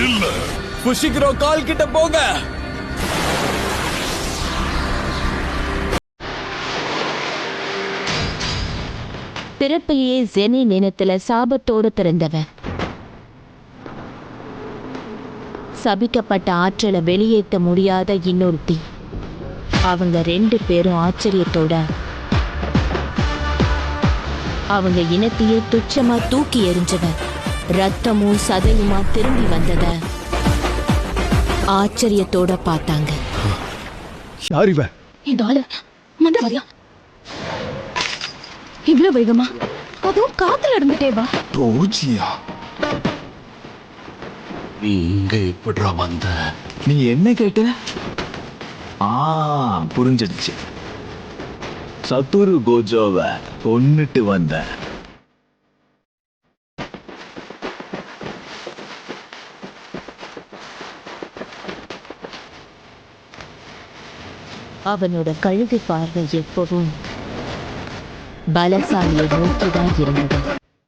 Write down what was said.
இல்ல. புஷிக்கிறோ கால் கிட்ட போங்க. பிறப்பையே ஜெனி நினைத்துல சாபத்தோடு பிறந்தவன். சபிக்கப்பட்ட ஆற்றலை வெளியேற்ற முடியாத இன்னொருத்தி. அவங்க 2 பேரும் ஆச்சரியத்தோட அவங்க இனத்தையே துச்சமா தூக்கி எறிஞ்சவன். ரத்தமும் சதையுமா திரும்பி வந்தத ஆச்சரியத்தோட பார்த்தாங்க. யார் இவ? இந்த ஆளு மந்திரவாதியா? இவ்வளவு வேகமா? அதுவும் காத்துல இருந்துட்டே வா. ரோஜியா, நீ இங்க எப்படிடா வந்த? நீ என்ன கேட்ட? புரிஞ்சிடுச்சு. சத்துரு கோஜோவ கொன்னுட்டு வந்த. அவனோட கழுகு பார்வை எப்பவும் பலசாலியை நோக்கிதான் இருந்தது.